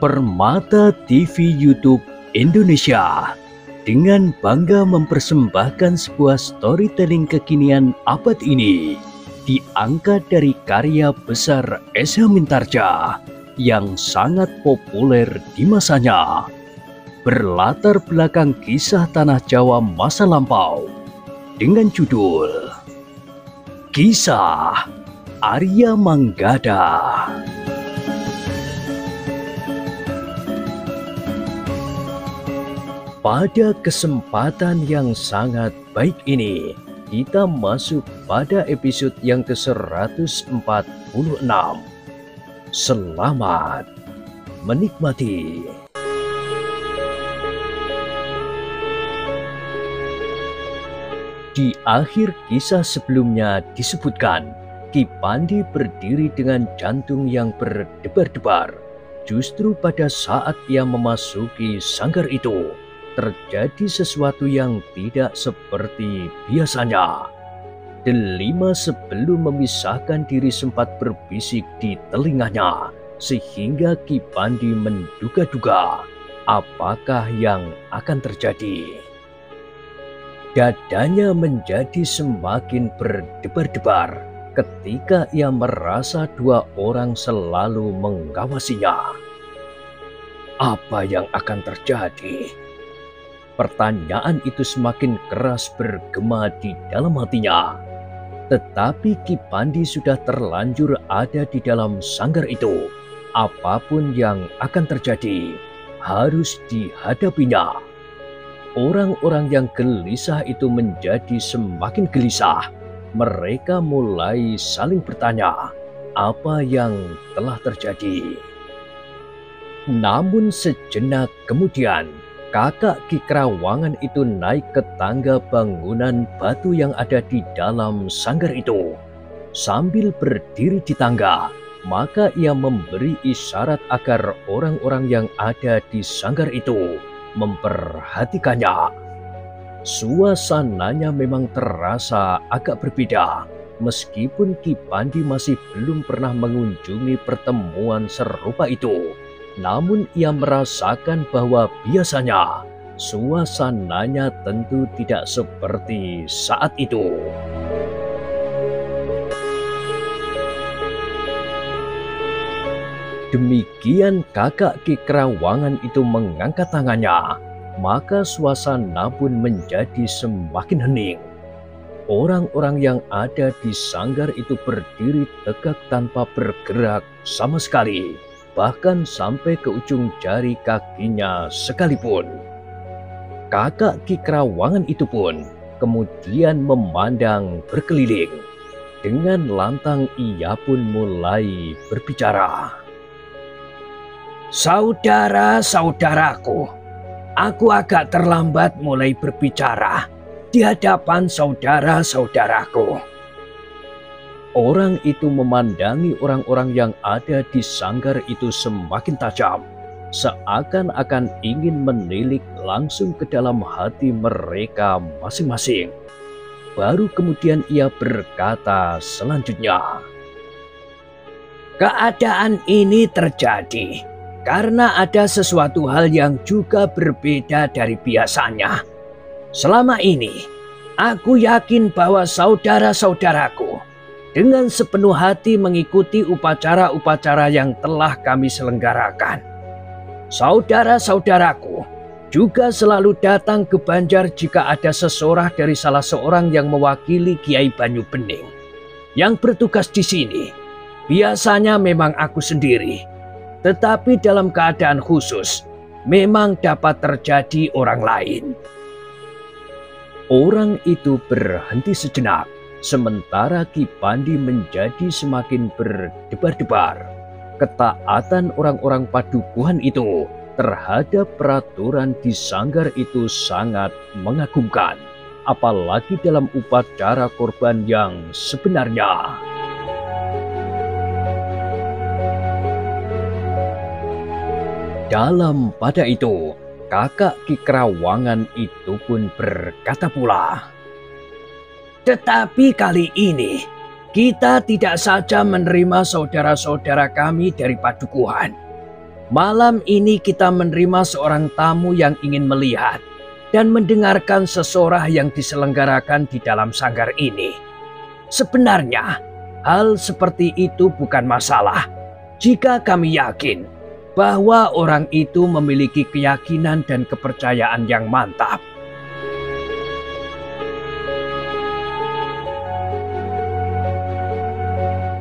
Permata TV YouTube Indonesia dengan bangga mempersembahkan sebuah storytelling kekinian abad ini diangkat dari karya besar Esa Mintarja yang sangat populer di masanya. Berlatar belakang kisah tanah Jawa masa lampau dengan judul Kisah Arya Manggada. Pada kesempatan yang sangat baik ini, kita masuk pada episode yang ke-146. Selamat menikmati. Di akhir kisah sebelumnya disebutkan, Ki Pandi berdiri dengan jantung yang berdebar-debar. Justru pada saat ia memasuki sanggar itu, terjadi sesuatu yang tidak seperti biasanya. Delima sebelum memisahkan diri sempat berbisik di telinganya, sehingga Ki Pandi menduga-duga apakah yang akan terjadi. Dadanya menjadi semakin berdebar-debar ketika ia merasa dua orang selalu mengawasinya. Apa yang akan terjadi? Pertanyaan itu semakin keras bergema di dalam hatinya. Tetapi Ki Pandi sudah terlanjur ada di dalam sanggar itu. Apapun yang akan terjadi harus dihadapinya. Orang-orang yang gelisah itu menjadi semakin gelisah. Mereka mulai saling bertanya apa yang telah terjadi. Namun sejenak kemudian, kakak Ki Krawangan itu naik ke tangga bangunan batu yang ada di dalam sanggar itu. Sambil berdiri di tangga, maka ia memberi isyarat agar orang-orang yang ada di sanggar itu memperhatikannya. Suasananya memang terasa agak berbeda, meskipun Ki Pandi masih belum pernah mengunjungi pertemuan serupa itu. Namun ia merasakan bahwa biasanya suasananya tentu tidak seperti saat itu. Demikian kakak Ki Krawangan itu mengangkat tangannya, maka suasana pun menjadi semakin hening. Orang-orang yang ada di sanggar itu berdiri tegak tanpa bergerak sama sekali, bahkan sampai ke ujung jari kakinya sekalipun. Kakak Ki Krawangan itu pun kemudian memandang berkeliling. Dengan lantang ia pun mulai berbicara. Saudara-saudaraku, aku agak terlambat mulai berbicara di hadapan saudara-saudaraku. Orang itu memandangi orang-orang yang ada di sanggar itu semakin tajam, seakan-akan ingin menilik langsung ke dalam hati mereka masing-masing. Baru kemudian ia berkata selanjutnya, keadaan ini terjadi karena ada sesuatu hal yang juga berbeda dari biasanya. Selama ini, aku yakin bahwa saudara-saudaraku dengan sepenuh hati mengikuti upacara-upacara yang telah kami selenggarakan. Saudara-saudaraku juga selalu datang ke Banjar jika ada sesorah dari salah seorang yang mewakili Kiai Banyu Bening. Yang bertugas di sini biasanya memang aku sendiri, tetapi dalam keadaan khusus memang dapat terjadi orang lain. Orang itu berhenti sejenak. Sementara Ki Pandi menjadi semakin berdebar-debar. Ketaatan orang-orang padukuhan itu terhadap peraturan di sanggar itu sangat mengagumkan, apalagi dalam upacara korban yang sebenarnya. Dalam pada itu, kakak Ki Krawangan itu pun berkata pula, tetapi kali ini kita tidak saja menerima saudara-saudara kami dari padukuhan, Malam ini kita menerima seorang tamu yang ingin melihat dan mendengarkan sesorah yang diselenggarakan di dalam sanggar ini. Sebenarnya, hal seperti itu bukan masalah jika kami yakin bahwa orang itu memiliki keyakinan dan kepercayaan yang mantap.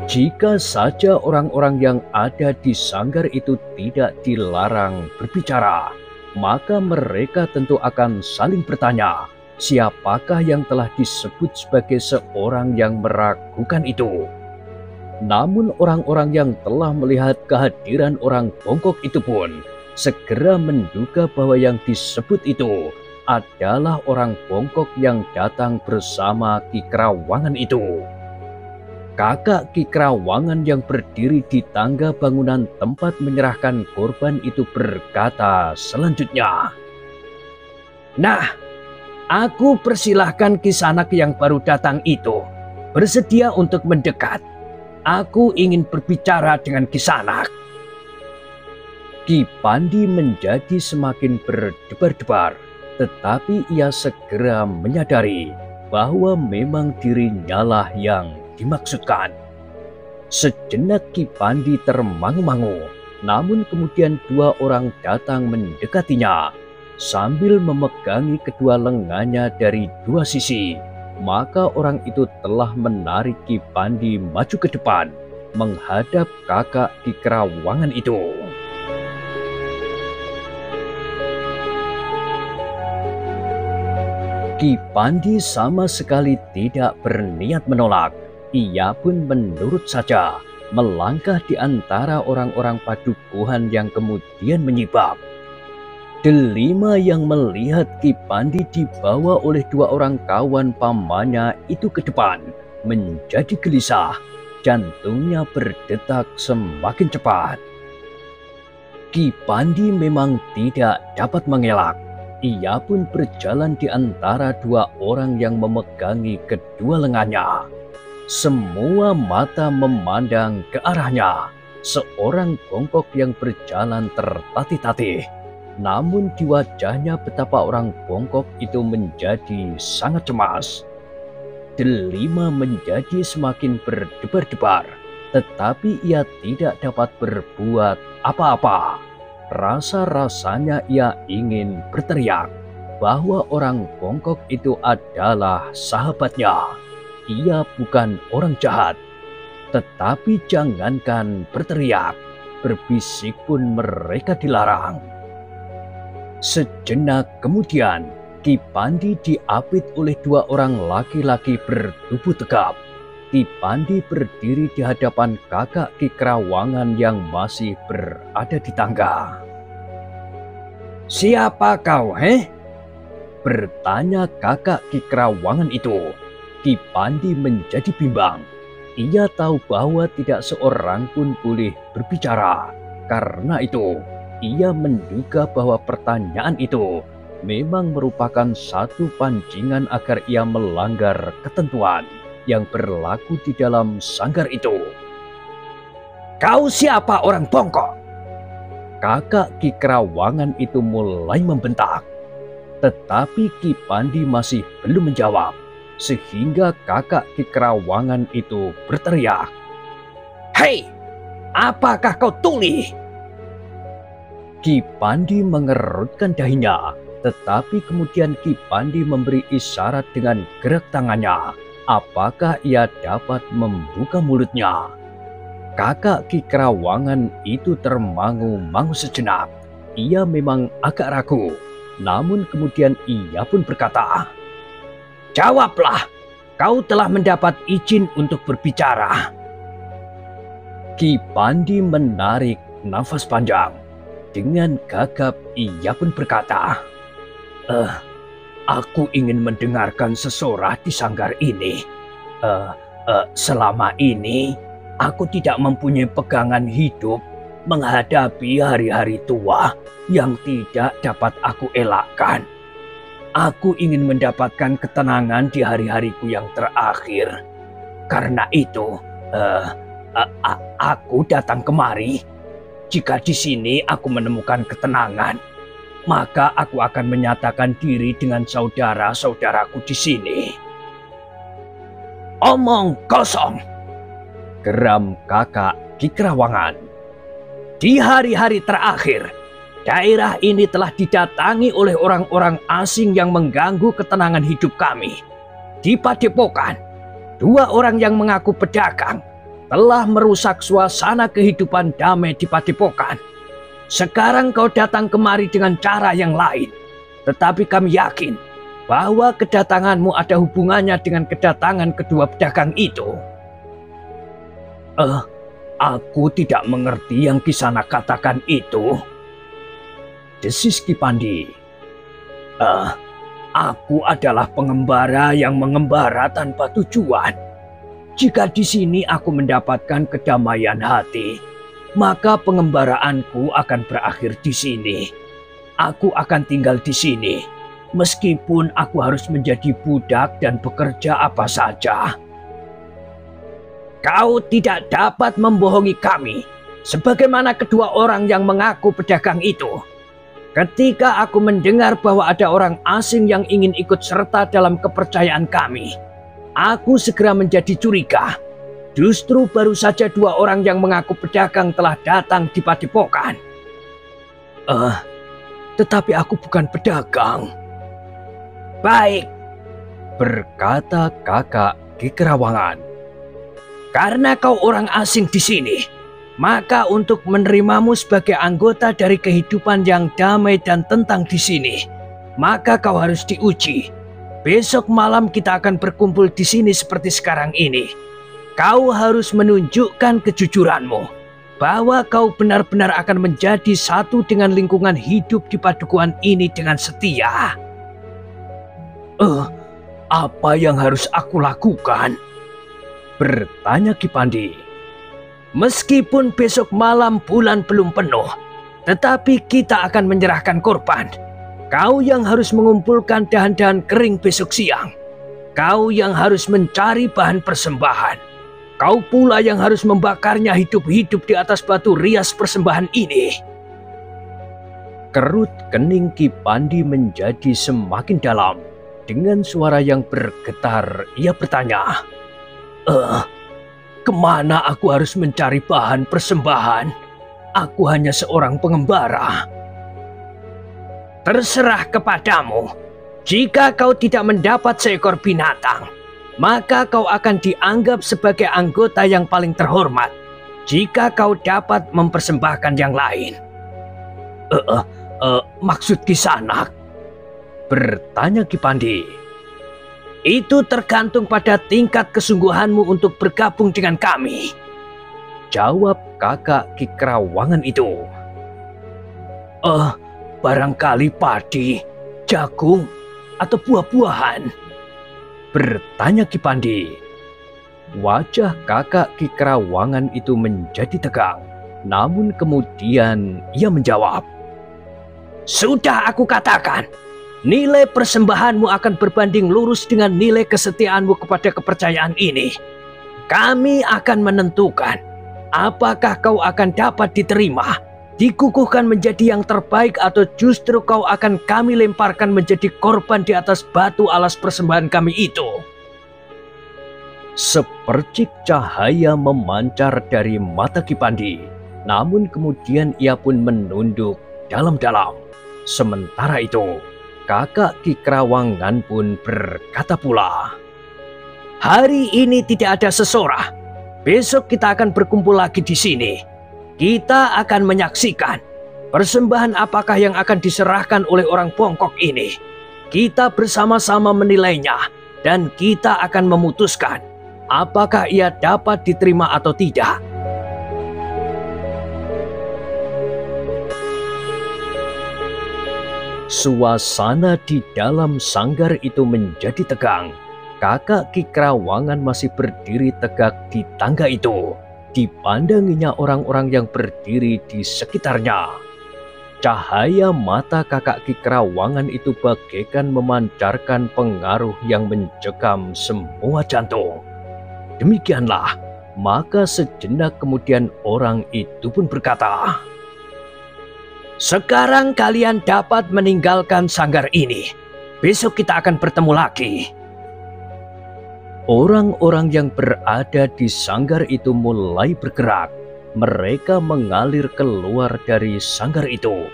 Jika saja orang-orang yang ada di sanggar itu tidak dilarang berbicara, maka mereka tentu akan saling bertanya, siapakah yang telah disebut sebagai seorang yang meragukan itu. Namun orang-orang yang telah melihat kehadiran orang bongkok itu pun segera menduga bahwa yang disebut itu adalah orang bongkok yang datang bersama Ki Krawangan itu. Kakak Ki Krawangan yang berdiri di tangga bangunan tempat menyerahkan korban itu berkata selanjutnya, "Nah, aku persilahkan Kisanak yang baru datang itu bersedia untuk mendekat. Aku ingin berbicara dengan Kisanak." Ki Pandi menjadi semakin berdebar-debar, tetapi ia segera menyadari bahwa memang dirinya lah yang dimaksudkan. Sejenak Ki Pandi termangu-mangu, namun kemudian dua orang datang mendekatinya sambil memegangi kedua lengannya dari dua sisi. Maka orang itu telah menarik Ki Pandi maju ke depan menghadap kakak Ki Krawangan itu. Ki Pandi sama sekali tidak berniat menolak. Ia pun menurut saja melangkah di antara orang-orang padukuhan yang kemudian menyibak. Delima yang melihat Ki Pandi dibawa oleh dua orang kawan pamannya itu ke depan menjadi gelisah, jantungnya berdetak semakin cepat. Ki Pandi memang tidak dapat mengelak. Ia pun berjalan di antara dua orang yang memegangi kedua lengannya. Semua mata memandang ke arahnya, seorang bongkok yang berjalan tertatih-tatih. Namun di wajahnya betapa orang bongkok itu menjadi sangat cemas. Delima menjadi semakin berdebar-debar, tetapi ia tidak dapat berbuat apa-apa. Rasa-rasanya ia ingin berteriak bahwa orang bongkok itu adalah sahabatnya. Ia bukan orang jahat. Tetapi jangankan berteriak, berbisik pun mereka dilarang. Sejenak kemudian, Ki Pandi diapit oleh dua orang laki-laki bertubuh tegap. Ki Pandi berdiri di hadapan kakak Ki Krawangan yang masih berada di tangga. "Siapa kau, bertanya kakak Ki Krawangan itu. Ki Pandi menjadi bimbang. Ia tahu bahwa tidak seorang pun boleh berbicara. Karena itu, ia menduga bahwa pertanyaan itu memang merupakan satu pancingan agar ia melanggar ketentuan yang berlaku di dalam sanggar itu. "Kau siapa, orang bongkok?" Kakak Ki Krawangan itu mulai membentak. Tetapi Ki Pandi masih belum menjawab. Sehingga kakak Ki Krawangan itu berteriak, "Hei, apakah kau tuli?" Ki Pandi mengerutkan dahinya, tetapi kemudian Ki Pandi memberi isyarat dengan gerak tangannya. Apakah ia dapat membuka mulutnya? Kakak Ki Krawangan itu termangu-mangu sejenak. Ia memang agak ragu, namun kemudian ia pun berkata, "Jawablah, kau telah mendapat izin untuk berbicara." Ki Pandi menarik nafas panjang. Dengan gagap ia pun berkata, "Aku ingin mendengarkan sesorah di sanggar ini. Selama ini aku tidak mempunyai pegangan hidup menghadapi hari-hari tua yang tidak dapat aku elakkan. Aku ingin mendapatkan ketenangan di hari-hariku yang terakhir. Karena itu, aku datang kemari. Jika di sini aku menemukan ketenangan, maka aku akan menyatakan diri dengan saudara-saudaraku di sini. Omong kosong, geram kakak Ki Kerawangan. Di hari-hari terakhir, daerah ini telah didatangi oleh orang-orang asing yang mengganggu ketenangan hidup kami. Di Padepokan, 2 orang yang mengaku pedagang telah merusak suasana kehidupan damai di Padepokan. Sekarang kau datang kemari dengan cara yang lain, tetapi kami yakin bahwa kedatanganmu ada hubungannya dengan kedatangan kedua pedagang itu. Aku tidak mengerti yang Kisana katakan itu, desis Ki Pandi. Aku adalah pengembara yang mengembara tanpa tujuan. Jika di sini aku mendapatkan kedamaian hati, maka pengembaraanku akan berakhir di sini. Aku akan tinggal di sini, meskipun aku harus menjadi budak dan bekerja apa saja. Kau tidak dapat membohongi kami, sebagaimana kedua orang yang mengaku pedagang itu. Ketika aku mendengar bahwa ada orang asing yang ingin ikut serta dalam kepercayaan kami, aku segera menjadi curiga. Justru baru saja 2 orang yang mengaku pedagang telah datang di Padepokan. Tetapi aku bukan pedagang. Baik, berkata kakak Ki Kerawangan. Karena kau orang asing di sini, maka untuk menerimamu sebagai anggota dari kehidupan yang damai dan tentang di sini, maka kau harus diuji. Besok malam kita akan berkumpul di sini seperti sekarang ini. Kau harus menunjukkan kejujuranmu, bahwa kau benar-benar akan menjadi satu dengan lingkungan hidup di padukuhan ini dengan setia. Apa yang harus aku lakukan? Bertanya Ki Pandi. Meskipun besok malam bulan belum penuh, tetapi kita akan menyerahkan korban. Kau yang harus mengumpulkan dahan-dahan kering besok siang. Kau yang harus mencari bahan persembahan. Kau pula yang harus membakarnya hidup-hidup di atas batu rias persembahan ini. Kerut kening Ki Pandi menjadi semakin dalam. Dengan suara yang bergetar, ia bertanya, kemana aku harus mencari bahan persembahan? Aku hanya seorang pengembara. Terserah kepadamu. Jika kau tidak mendapat seekor binatang, maka kau akan dianggap sebagai anggota yang paling terhormat jika kau dapat mempersembahkan yang lain. Maksud Kisanak? Bertanya Ki Pandi. Itu tergantung pada tingkat kesungguhanmu untuk bergabung dengan kami, jawab kakak Ki Kerawangan itu. Barangkali padi, jagung, atau buah-buahan? Bertanya Ki Pandi. Wajah kakak Ki Kerawangan itu menjadi tegang. Namun kemudian ia menjawab, sudah aku katakan, nilai persembahanmu akan berbanding lurus dengan nilai kesetiaanmu kepada kepercayaan ini. Kami akan menentukan apakah kau akan dapat diterima, dikukuhkan menjadi yang terbaik, atau justru kau akan kami lemparkan menjadi korban di atas batu alas persembahan kami itu. Sepercik cahaya memancar dari mata Ki Pandi, namun kemudian ia pun menunduk dalam-dalam. Sementara itu, kakak Ki Kerawangan pun berkata pula, hari ini tidak ada sesorah. Besok kita akan berkumpul lagi di sini. Kita akan menyaksikan persembahan apakah yang akan diserahkan oleh orang bongkok ini. Kita bersama-sama menilainya dan kita akan memutuskan apakah ia dapat diterima atau tidak. Suasana di dalam sanggar itu menjadi tegang. Kakak Ki Kerawangan masih berdiri tegak di tangga itu. Dipandanginya orang-orang yang berdiri di sekitarnya. Cahaya mata kakak Ki Kerawangan itu bagaikan memancarkan pengaruh yang mencekam semua jantung. Demikianlah, maka sejenak kemudian orang itu pun berkata, Sekarang kalian dapat meninggalkan sanggar ini. Besok kita akan bertemu lagi. Orang-orang yang berada di sanggar itu mulai bergerak. Mereka mengalir keluar dari sanggar itu.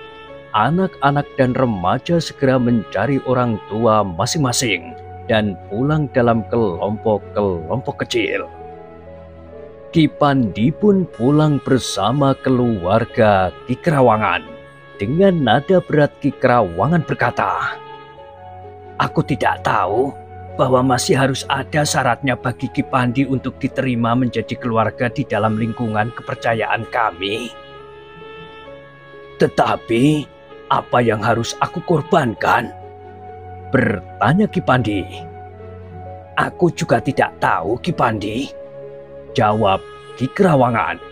Anak-anak dan remaja segera mencari orang tua masing-masing dan pulang dalam kelompok-kelompok kecil. Ki Pandi pun pulang bersama keluarga Ki Kerawangan. Dengan nada berat Ki Kerawangan berkata, "Aku tidak tahu bahwa masih harus ada syaratnya bagi Ki Pandi untuk diterima menjadi keluarga di dalam lingkungan kepercayaan kami. Tetapi, apa yang harus aku korbankan?" bertanya Ki Pandi. "Aku juga tidak tahu, Ki Pandi," jawab Ki Kerawangan.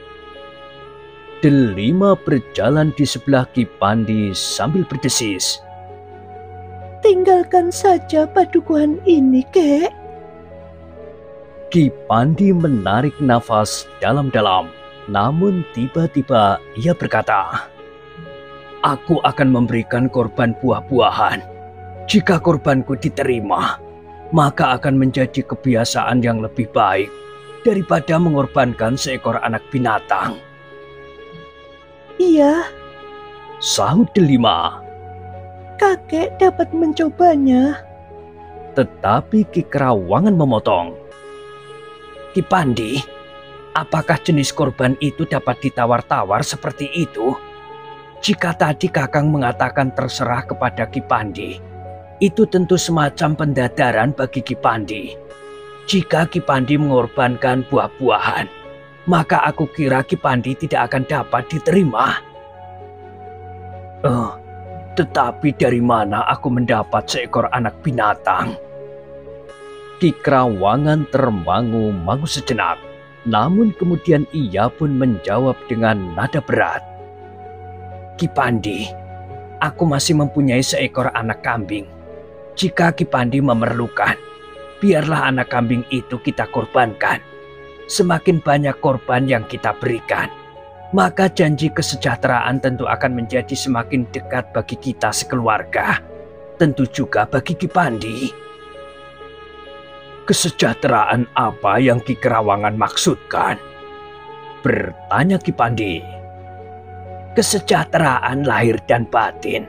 Delima berjalan di sebelah Ki Pandi sambil berdesis, "Tinggalkan saja padukuhan ini, Kek." Ki Pandi menarik nafas dalam-dalam, namun tiba-tiba ia berkata, "Aku akan memberikan korban buah-buahan. Jika korbanku diterima, maka akan menjadi kebiasaan yang lebih baik daripada mengorbankan seekor anak binatang." "Iya," sahut Delima. "Kakek dapat mencobanya." Tetapi Ki Kerawangan memotong, "Ki Pandi, apakah jenis korban itu dapat ditawar-tawar seperti itu? Jika tadi Kakang mengatakan terserah kepada Ki Pandi, itu tentu semacam pendadaran bagi Ki Pandi. Jika Ki Pandi mengorbankan buah-buahan, maka aku kira Ki Pandi tidak akan dapat diterima." Tetapi dari mana aku mendapat seekor anak binatang?" Ki Kerawangan termangu-mangu sejenak, namun kemudian ia pun menjawab dengan nada berat, "Ki Pandi, aku masih mempunyai seekor anak kambing. Jika Ki Pandi memerlukan, biarlah anak kambing itu kita korbankan. Semakin banyak korban yang kita berikan, maka janji kesejahteraan tentu akan menjadi semakin dekat bagi kita sekeluarga. Tentu juga bagi Ki Pandi." "Kesejahteraan apa yang Ki Kerawangan maksudkan?" bertanya Ki Pandi. "Kesejahteraan lahir dan batin.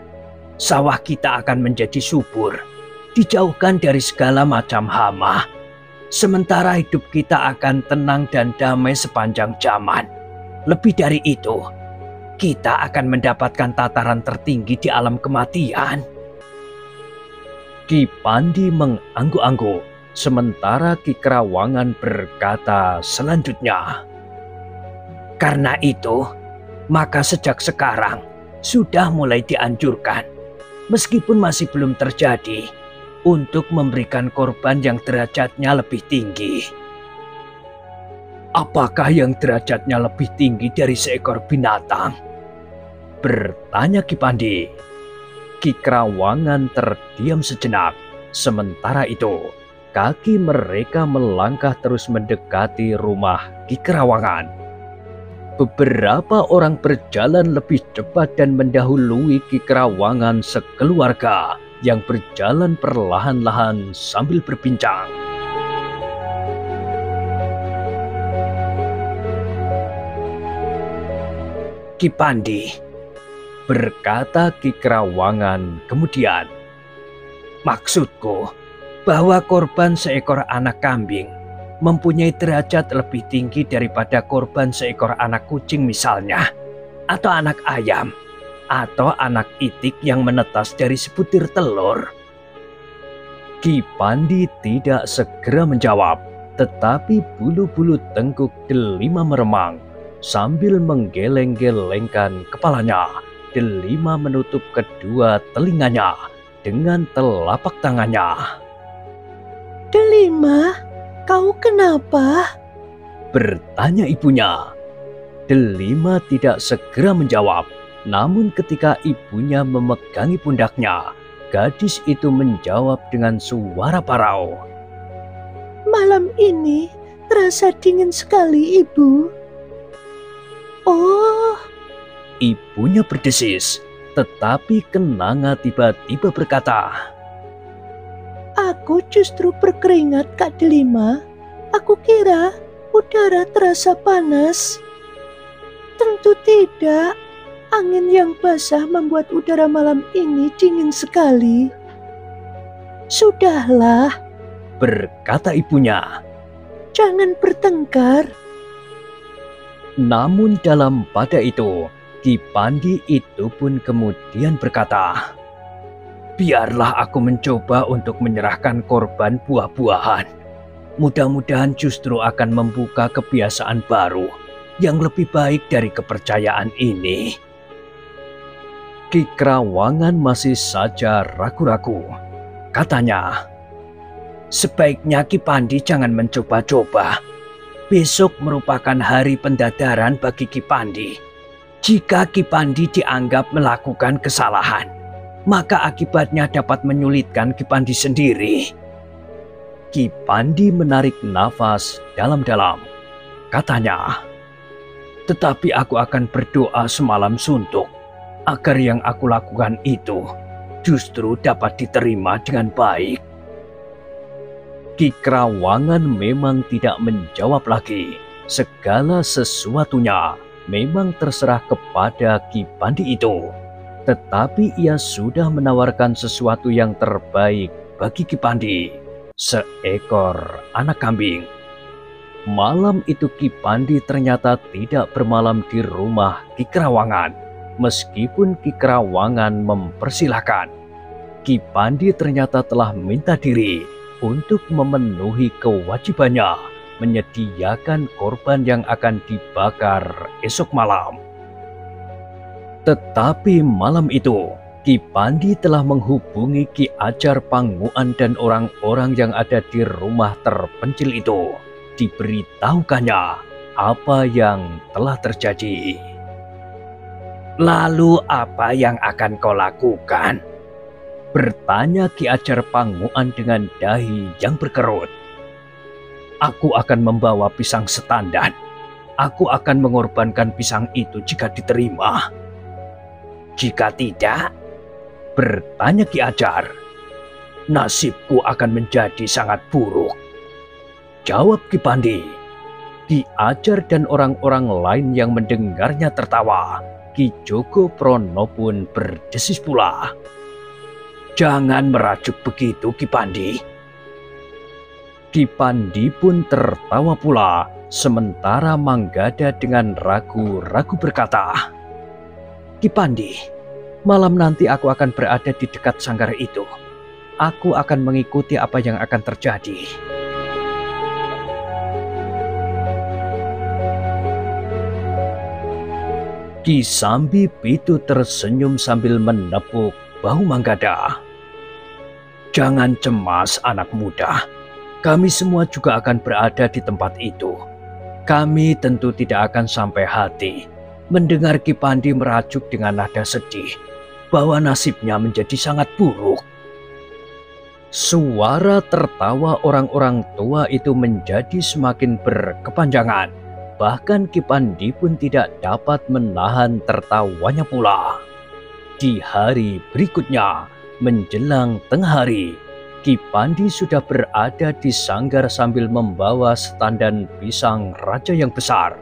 Sawah kita akan menjadi subur, dijauhkan dari segala macam hama. Sementara hidup kita akan tenang dan damai sepanjang zaman. Lebih dari itu, kita akan mendapatkan tataran tertinggi di alam kematian." Ki Pandi mengangguk-angguk, sementara Ki Kerawangan berkata selanjutnya, "Karena itu, maka sejak sekarang sudah mulai dianjurkan, meskipun masih belum terjadi, untuk memberikan korban yang derajatnya lebih tinggi." "Apakah yang derajatnya lebih tinggi dari seekor binatang?" bertanya Ki Pandi. Ki Kerawangan terdiam sejenak. Sementara itu, kaki mereka melangkah terus mendekati rumah Ki Kerawangan. Beberapa orang berjalan lebih cepat dan mendahului Ki Kerawangan sekeluarga yang berjalan perlahan-lahan sambil berbincang. "Ki Pandi," berkata Ki Kerawangan kemudian, "maksudku bahwa korban seekor anak kambing mempunyai derajat lebih tinggi daripada korban seekor anak kucing misalnya, atau anak ayam, atau anak itik yang menetas dari sebutir telur." Ki Pandi tidak segera menjawab, tetapi bulu-bulu tengkuk Delima meremang. Sambil menggeleng-gelengkan kepalanya, Delima menutup kedua telinganya dengan telapak tangannya. "Delima, kau kenapa?" bertanya ibunya. Delima tidak segera menjawab, namun ketika ibunya memegangi pundaknya, gadis itu menjawab dengan suara parau, "Malam ini terasa dingin sekali, Ibu." "Oh," ibunya berdesis. Tetapi Kenanga tiba-tiba berkata, Aku justru berkeringat, Kak Delima. Aku kira udara terasa panas. Tentu tidak. Angin yang basah membuat udara malam ini dingin sekali. Sudahlah, berkata ibunya. jangan bertengkar. Namun dalam pada itu, Ki Pandi itu pun kemudian berkata, biarlah aku mencoba untuk menyerahkan korban buah-buahan. Mudah-mudahan justru akan membuka kebiasaan baru yang lebih baik dari kepercayaan ini. Ki Krawangan masih saja ragu-ragu. Katanya, sebaiknya Ki Pandi jangan mencoba-coba. Besok merupakan hari pendadaran bagi Ki Pandi. Jika Ki Pandi dianggap melakukan kesalahan, maka akibatnya dapat menyulitkan Ki Pandi sendiri. Ki Pandi menarik nafas dalam-dalam. Katanya, tetapi aku akan berdoa semalam suntuk agar yang aku lakukan itu justru dapat diterima dengan baik. Ki Krawangan memang tidak menjawab lagi. Segala sesuatunya memang terserah kepada Ki Pandi itu. Tetapi ia sudah menawarkan sesuatu yang terbaik bagi Ki Pandi, seekor anak kambing. Malam itu Ki Pandi ternyata tidak bermalam di rumah Ki Krawangan. Meskipun Ki Krawangan mempersilahkan, Ki Pandi ternyata telah minta diri untuk memenuhi kewajibannya menyediakan korban yang akan dibakar esok malam. Tetapi malam itu, Ki Pandi telah menghubungi Ki Ajar Panguan dan orang-orang yang ada di rumah terpencil itu. Diberitahukannya apa yang telah terjadi. Lalu apa yang akan kau lakukan? Bertanya Ki Ajar Panguan dengan dahi yang berkerut. Aku akan membawa pisang setandan. Aku akan mengorbankan pisang itu jika diterima. Jika tidak, bertanya Ki Ajar, nasibku akan menjadi sangat buruk. Jawab Ki Pandi. Ki Ajar dan orang-orang lain yang mendengarnya tertawa. Ki Jogo Prono pun berdesis pula. Jangan merajuk begitu, Ki Pandi. Ki Pandi pun tertawa pula, sementara Manggada dengan ragu-ragu berkata, Ki Pandi, malam nanti aku akan berada di dekat sanggar itu. Aku akan mengikuti apa yang akan terjadi. Ki Sambi Pitu tersenyum sambil menepuk bahu Manggada. Jangan cemas anak muda, kami semua juga akan berada di tempat itu. Kami tentu tidak akan sampai hati mendengar Ki Pandi merajuk dengan nada sedih bahwa nasibnya menjadi sangat buruk. Suara tertawa orang-orang tua itu menjadi semakin berkepanjangan. Bahkan Ki Pandi pun tidak dapat menahan tertawanya pula. Di hari berikutnya, menjelang tengah hari, Ki Pandi sudah berada di sanggar sambil membawa setandan pisang raja yang besar.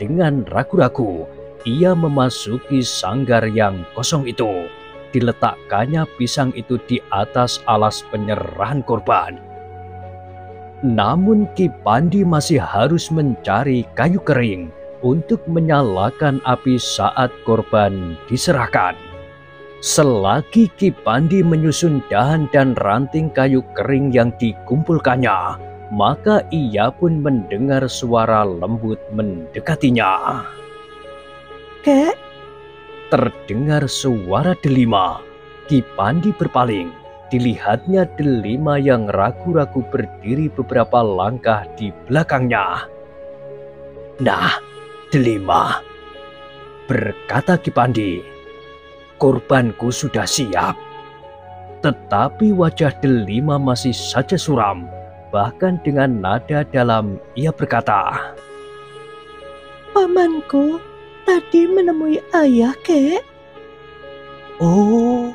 Dengan ragu-ragu, ia memasuki sanggar yang kosong itu. Diletakkannya pisang itu di atas alas penyerahan korban. Namun Ki Pandi masih harus mencari kayu kering untuk menyalakan api saat korban diserahkan. Selagi Ki Pandi menyusun dahan dan ranting kayu kering yang dikumpulkannya, maka ia pun mendengar suara lembut mendekatinya. Kek, Terdengar suara delima. Ki Pandi berpaling. Dilihatnya delima yang ragu-ragu berdiri beberapa langkah di belakangnya. Nah, delima, berkata Ki Pandi, korbanku sudah siap. Tetapi wajah delima masih saja suram. Bahkan dengan nada dalam ia berkata, pamanku tadi menemui ayah, Kek. Oh,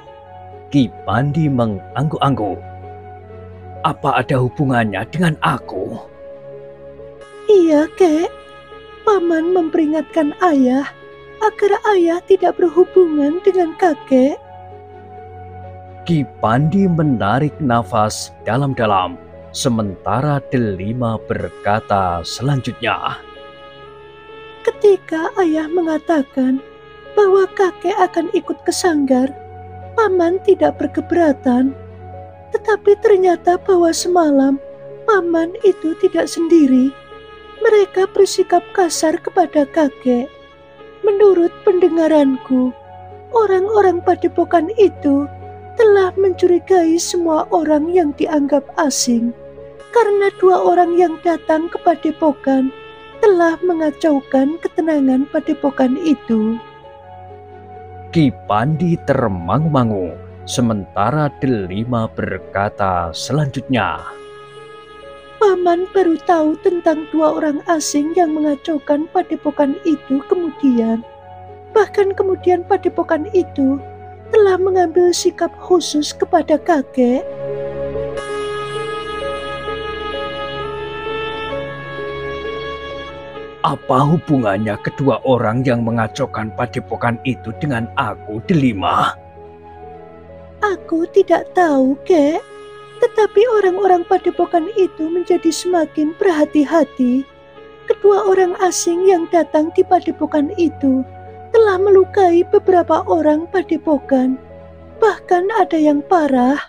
Ki Pandi mengangguk-angguk. Apa ada hubungannya dengan aku? Iya, Kek. Paman memperingatkan ayah agar ayah tidak berhubungan dengan kakek. Ki Pandi menarik nafas dalam-dalam, sementara Delima berkata selanjutnya. Ketika ayah mengatakan bahwa kakek akan ikut ke Sanggar, Paman tidak berkeberatan. Tetapi ternyata bahwa semalam Paman itu tidak sendiri. Mereka bersikap kasar kepada kakek. Menurut pendengaranku, orang-orang padepokan itu telah mencurigai semua orang yang dianggap asing, karena 2 orang yang datang ke padepokan telah mengacaukan ketenangan padepokan itu. Ki Pandi termangu-mangu, sementara Delima berkata selanjutnya. Paman baru tahu tentang 2 orang asing yang mengacaukan padepokan itu kemudian. Bahkan kemudian padepokan itu telah mengambil sikap khusus kepada kakek. Apa hubungannya kedua orang yang mengacaukan padepokan itu dengan aku, Delima? Aku tidak tahu, Kek. Tetapi orang-orang padepokan itu menjadi semakin berhati-hati. Kedua orang asing yang datang di padepokan itu telah melukai beberapa orang padepokan. Bahkan ada yang parah.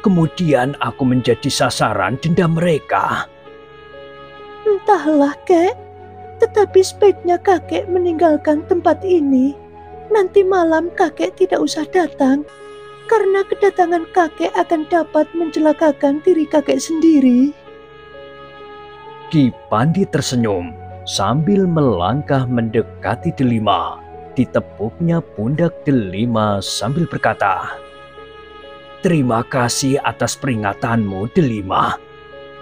Kemudian aku menjadi sasaran dendam mereka. Entahlah, Kek. Tetapi sebaiknya kakek meninggalkan tempat ini. Nanti malam kakek tidak usah datang, karena kedatangan kakek akan dapat mencelakakan diri kakek sendiri. Ki Pandi tersenyum sambil melangkah mendekati Delima. Ditepuknya pundak Delima sambil berkata, "Terima kasih atas peringatanmu, Delima.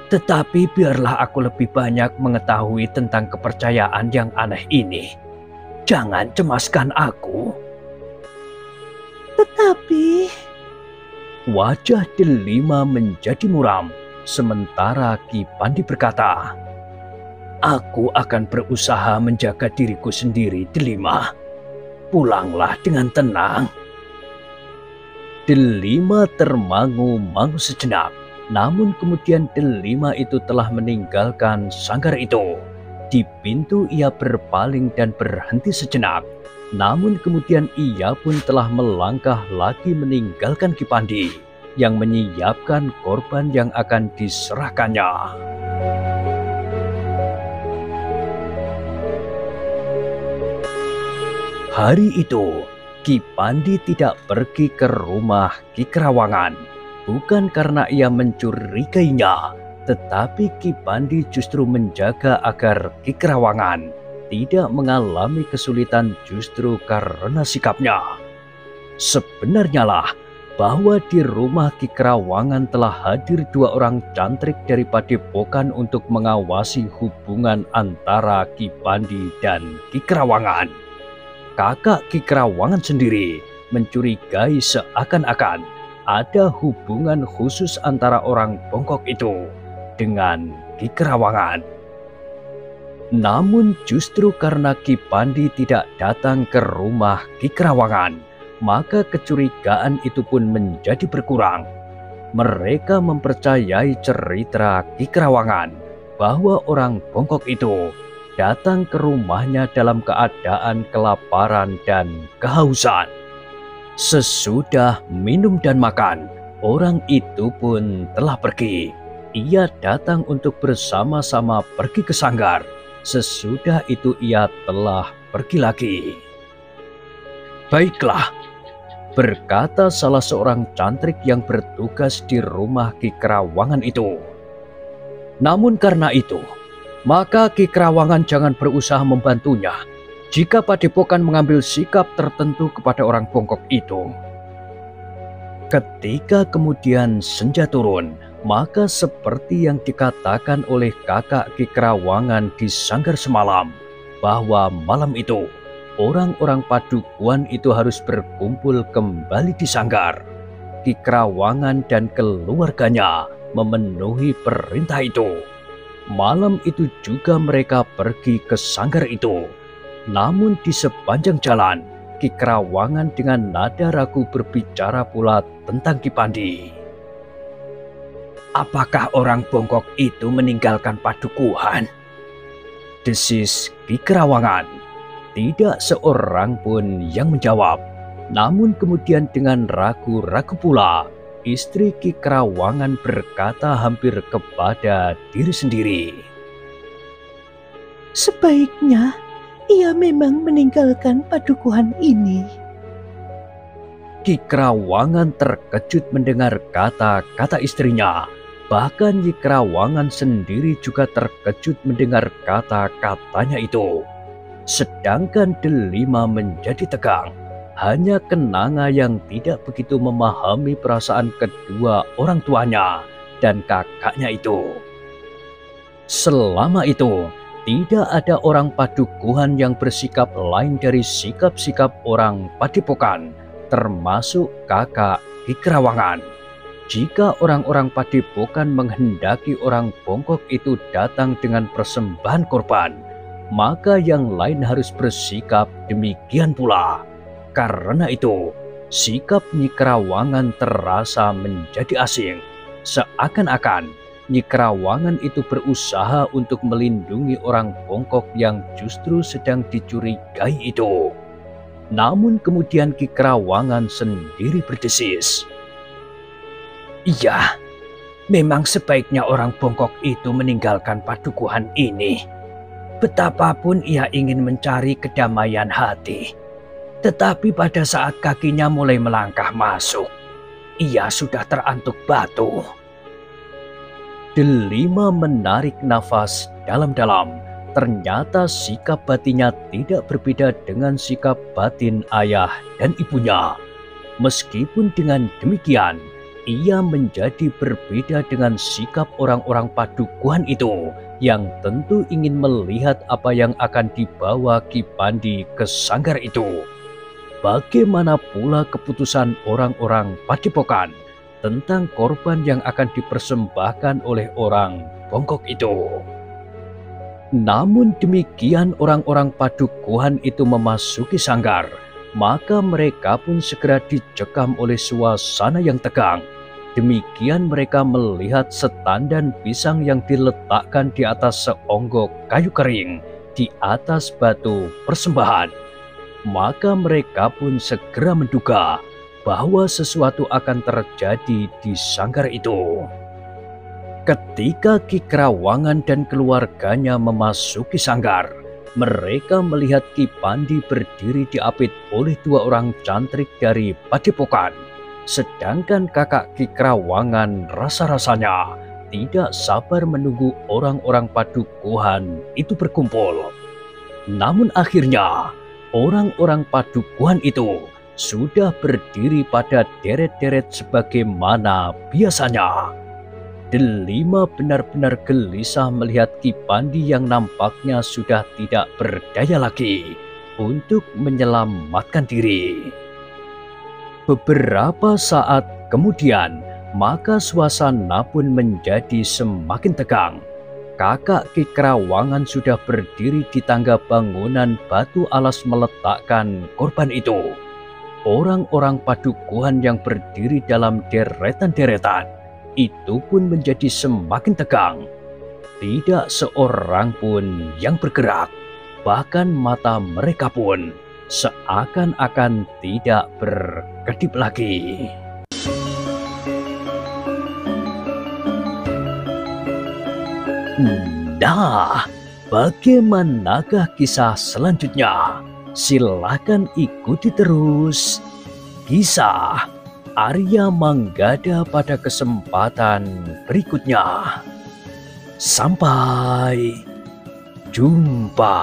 Tetapi biarlah aku lebih banyak mengetahui tentang kepercayaan yang aneh ini. Jangan cemaskan aku." Tetapi Wajah Delima menjadi muram, sementara Ki Pandi berkata, "Aku akan berusaha menjaga diriku sendiri, Delima. Pulanglah dengan tenang." Delima termangu-mangu sejenak, namun kemudian Delima itu telah meninggalkan sanggar itu. Di pintu ia berpaling dan berhenti sejenak. Namun kemudian ia pun telah melangkah lagi meninggalkan Ki Pandi yang menyiapkan korban yang akan diserahkannya. Hari itu, Ki Pandi tidak pergi ke rumah Ki Kerawangan, bukan karena ia mencurigainya, tetapi Ki Pandi justru menjaga agar Ki Kerawangan tidak mengalami kesulitan justru karena sikapnya. Sebenarnya lah bahwa di rumah Ki Kerawangan telah hadir 2 orang cantrik dari padepokan untuk mengawasi hubungan antara Ki Pandi dan Ki Kerawangan. Kakak Ki Kerawangan sendiri mencurigai seakan-akan ada hubungan khusus antara orang bongkok itu dengan Ki Kerawangan. Namun justru karena Ki Pandi tidak datang ke rumah Ki Kerawangan, maka kecurigaan itu pun menjadi berkurang. Mereka mempercayai cerita Ki Kerawangan bahwa orang bongkok itu datang ke rumahnya dalam keadaan kelaparan dan kehausan. Sesudah minum dan makan, orang itu pun telah pergi. Ia datang untuk bersama-sama pergi ke sanggar. Sesudah itu ia telah pergi lagi. "Baiklah," berkata salah seorang cantrik yang bertugas di rumah Ki Kerawangan itu. "Namun karena itu, maka Ki Kerawangan jangan berusaha membantunya jika padepokan mengambil sikap tertentu kepada orang bongkok itu." Ketika kemudian senja turun, maka seperti yang dikatakan oleh kakak Ki Kerawangan di sanggar semalam, bahwa malam itu orang-orang Padukuhan itu harus berkumpul kembali di sanggar. Ki Krawangan dan keluarganya memenuhi perintah itu. Malam itu juga mereka pergi ke sanggar itu. Namun di sepanjang jalan, Ki Krawangan dengan nada ragu berbicara pula tentang Ki Pandi. "Apakah orang bongkok itu meninggalkan Padukuhan?" desis Ki Krawangan. Tidak seorang pun yang menjawab. Namun kemudian dengan ragu-ragu pula, istri Ki Krawangan berkata hampir kepada diri sendiri, "Sebaiknya ia memang meninggalkan Padukuhan ini." Ki Krawangan terkejut mendengar kata-kata istrinya. Bahkan Ki Krawangan sendiri juga terkejut mendengar kata-katanya itu. Sedangkan Delima menjadi tegang. Hanya Kenanga yang tidak begitu memahami perasaan kedua orang tuanya dan kakaknya itu. Selama itu, tidak ada orang Padukuhan yang bersikap lain dari sikap-sikap orang Padepokan, termasuk kakak Ki Krawangan. Jika orang-orang Padepokan menghendaki orang bongkok itu datang dengan persembahan korban, maka yang lain harus bersikap demikian pula. Karena itu, sikap Nyi Krawangan terasa menjadi asing. Seakan-akan Nyi Krawangan itu berusaha untuk melindungi orang bongkok yang justru sedang dicurigai itu. Namun kemudian Ki Krawangan sendiri berdesis, "Iya, memang sebaiknya orang bongkok itu meninggalkan Padukuhan ini. Betapapun ia ingin mencari kedamaian hati. Tetapi pada saat kakinya mulai melangkah masuk, ia sudah terantuk batu." Delima menarik nafas dalam-dalam. Ternyata sikap batinnya tidak berbeda dengan sikap batin ayah dan ibunya. Meskipun dengan demikian, ia menjadi berbeda dengan sikap orang-orang Padukuhan itu yang tentu ingin melihat apa yang akan dibawa Ki Pandi ke sanggar itu. Bagaimana pula keputusan orang-orang Padepokan tentang korban yang akan dipersembahkan oleh orang bongkok itu? Namun demikian orang-orang Padukuhan itu memasuki sanggar, maka mereka pun segera dicekam oleh suasana yang tegang. Demikian mereka melihat setandan pisang yang diletakkan di atas seonggok kayu kering di atas batu persembahan. Maka mereka pun segera menduga bahwa sesuatu akan terjadi di sanggar itu. Ketika Ki Krawangan dan keluarganya memasuki sanggar, mereka melihat Ki Pandi berdiri diapit oleh dua orang cantrik dari Padepokan. Sedangkan kakak Ki Krawangan rasa-rasanya tidak sabar menunggu orang-orang Padukuhan itu berkumpul. Namun akhirnya, orang-orang Padukuhan itu sudah berdiri pada deret-deret sebagaimana biasanya. Delima benar-benar gelisah melihat Ki Pandi yang nampaknya sudah tidak berdaya lagi untuk menyelamatkan diri. Beberapa saat kemudian, maka suasana pun menjadi semakin tegang. Kakak Ki Krawangan sudah berdiri di tangga bangunan batu alas meletakkan korban itu. Orang-orang Padukuhan yang berdiri dalam deretan-deretan itu pun menjadi semakin tegang. Tidak seorang pun yang bergerak, bahkan mata mereka pun seakan-akan tidak berkedip lagi. Nah, bagaimanakah kisah selanjutnya? Silakan ikuti terus kisah Arya Manggada pada kesempatan berikutnya. Sampai jumpa.